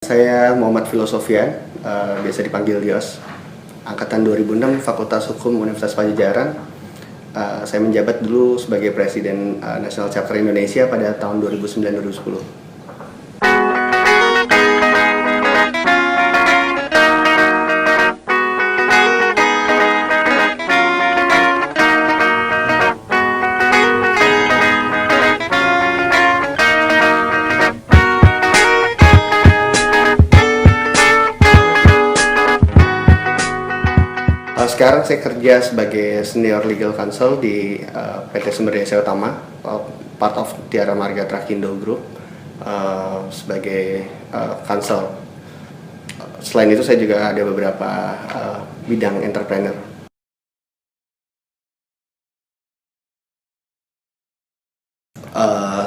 Saya Muhammad Filosofian, biasa dipanggil Yos. Angkatan 2006, Fakultas Hukum Universitas Padjadjaran. Saya menjabat dulu sebagai Presiden National Chapter Indonesia pada tahun 2009-2010. Sekarang saya kerja sebagai Senior Legal Counsel di PT Sumber Daya Saya Utama, part of Tiara Marga Trakindo Group, sebagai counsel. Selain itu saya juga ada beberapa bidang entrepreneur.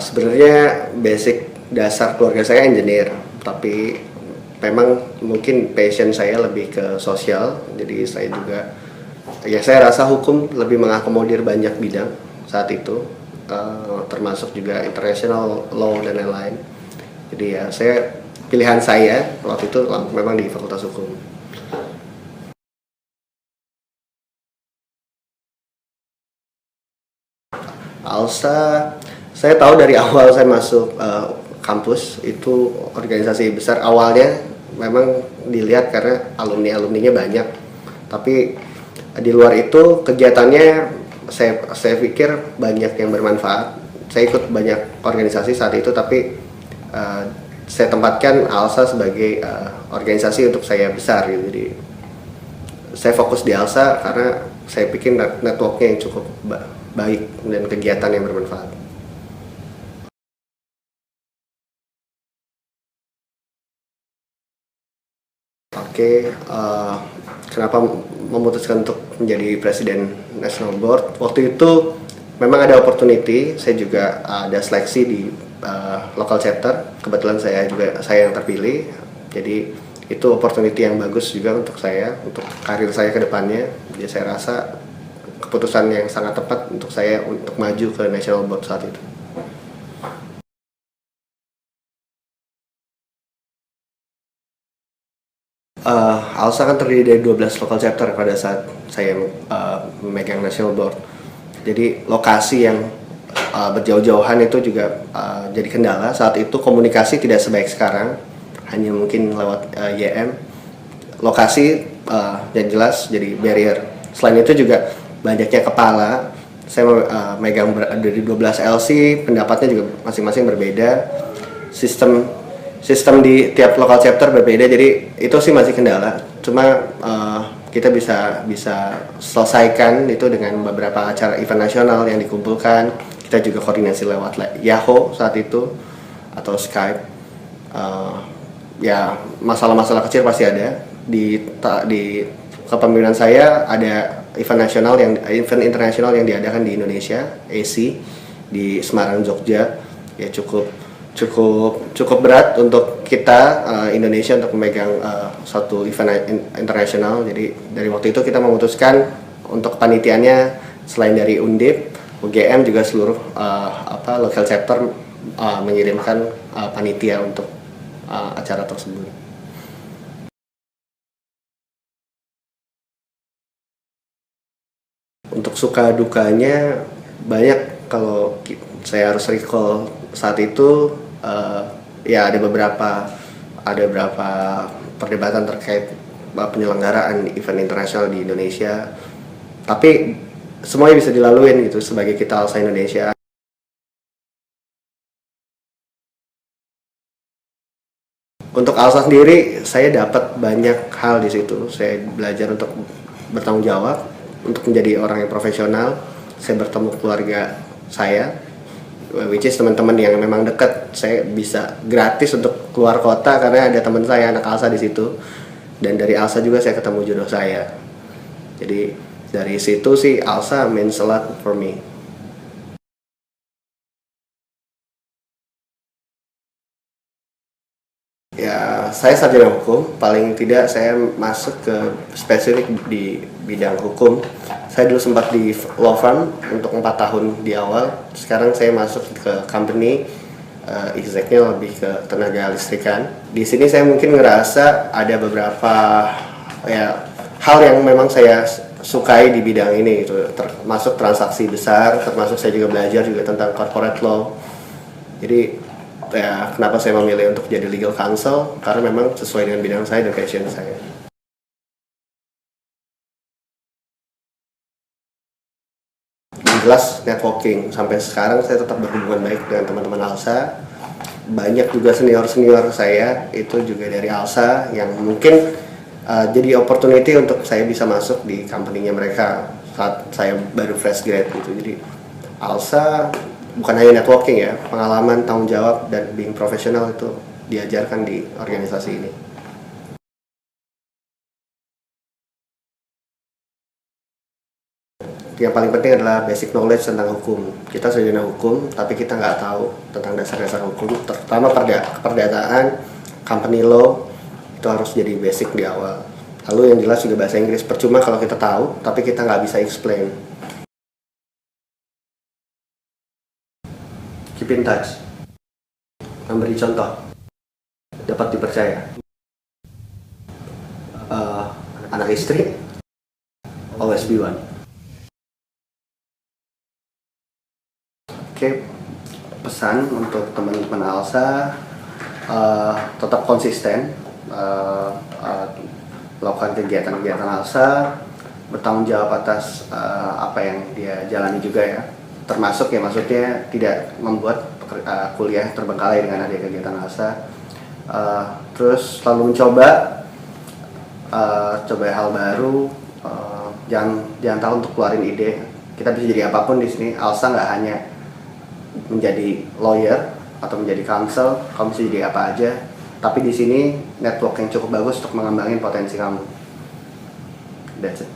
Sebenarnya basic dasar keluarga saya engineer, tapi memang mungkin passion saya lebih ke sosial, jadi saya juga saya rasa hukum lebih mengakomodir banyak bidang saat itu, termasuk juga international law dan lain-lain. Jadi pilihan saya waktu itu memang di Fakultas Hukum. ALSA, saya tahu dari awal saya masuk kampus itu organisasi besar. Awalnya memang dilihat karena alumninya banyak, tapi di luar itu kegiatannya saya pikir banyak yang bermanfaat. Saya ikut banyak organisasi saat itu, tapi saya tempatkan ALSA sebagai organisasi untuk saya besar gitu. Jadi saya fokus di ALSA karena saya pikir networknya yang cukup baik dan kegiatan yang bermanfaat. Kenapa memutuskan untuk menjadi Presiden National Board? Waktu itu memang ada opportunity, saya juga ada seleksi di local chapter. Kebetulan saya yang terpilih, jadi itu opportunity yang bagus juga untuk saya, untuk karir saya ke depannya. Jadi saya rasa keputusan yang sangat tepat untuk saya untuk maju ke National Board saat itu. ALSA kan terdiri dari 12 local chapter pada saat saya memegang National Board. Jadi lokasi yang berjauh-jauhan itu juga jadi kendala. Saat itu komunikasi tidak sebaik sekarang, hanya mungkin lewat YM. Lokasi yang jelas jadi barrier. Selain itu juga banyaknya kepala. Saya megang dari 12 LC, pendapatnya juga masing-masing berbeda. Sistem di tiap local chapter berbeda, jadi itu sih masih kendala. Cuma kita bisa selesaikan itu dengan beberapa acara event nasional yang dikumpulkan. Kita juga koordinasi lewat Yahoo saat itu atau Skype. Ya masalah-masalah kecil pasti ada. Di kepemimpinan saya ada event internasional yang diadakan di Indonesia, AC di Semarang, Jogja. Ya cukup berat untuk kita Indonesia untuk memegang suatu event internasional. Jadi dari waktu itu kita memutuskan untuk panitianya selain dari Undip, UGM juga seluruh local chapter mengirimkan panitia untuk acara tersebut. Untuk suka dukanya banyak. Kalau saya harus recall saat itu, ya ada beberapa perdebatan terkait penyelenggaraan event internasional di Indonesia, tapi semuanya bisa dilaluin gitu sebagai kita ALSA Indonesia. Untuk ALSA sendiri, saya dapat banyak hal di situ. Saya belajar untuk bertanggung jawab, untuk menjadi orang yang profesional. Saya bertemu keluarga saya, which is teman-teman yang memang dekat. Saya bisa gratis untuk keluar kota karena ada teman saya anak ALSA di situ, dan dari ALSA juga saya ketemu jodoh saya. Jadi dari situ sih ALSA means a lot for me. Ya, saya sarjana hukum, paling tidak saya masuk ke spesifik di bidang hukum. Saya dulu sempat di law firm untuk 4 tahun di awal. Sekarang saya masuk ke company exactnya lebih ke tenaga listrikan. Di sini saya mungkin ngerasa ada beberapa ya hal yang memang saya sukai di bidang ini, itu termasuk transaksi besar, termasuk saya juga belajar juga tentang corporate law. Jadi ya kenapa saya memilih untuk jadi legal counsel, karena memang sesuai dengan bidang saya dan passion saya. Jelas networking, sampai sekarang saya tetap berhubungan baik dengan teman-teman ALSA. Banyak juga senior-senior saya itu juga dari ALSA yang mungkin jadi opportunity untuk saya bisa masuk di company-nya mereka saat saya baru fresh grad gitu. Jadi ALSA bukan hanya networking ya, pengalaman, tanggung jawab, dan being profesional itu diajarkan di organisasi ini. Yang paling penting adalah basic knowledge tentang hukum. Kita sarjana hukum, tapi kita nggak tahu tentang dasar-dasar hukum, terutama perdataan, company law, itu harus jadi basic di awal. Lalu yang jelas juga bahasa Inggris. Percuma kalau kita tahu, tapi kita nggak bisa explain. Keep in touch. Memberi contoh. Dapat dipercaya. Anak istri, always be one. Oke, pesan untuk teman-teman ALSA, tetap konsisten, melakukan kegiatan-kegiatan ALSA, bertanggung jawab atas apa yang dia jalani juga ya, termasuk ya maksudnya tidak membuat kuliah terbengkalai dengan adanya kegiatan ALSA. Terus selalu mencoba coba hal baru, jangan tahu untuk keluarin ide. Kita bisa jadi apapun di sini. ALSA nggak hanya menjadi lawyer atau menjadi counsel, kamu bisa jadi apa aja. Tapi di sini network yang cukup bagus untuk mengembangin potensi kamu. That's it.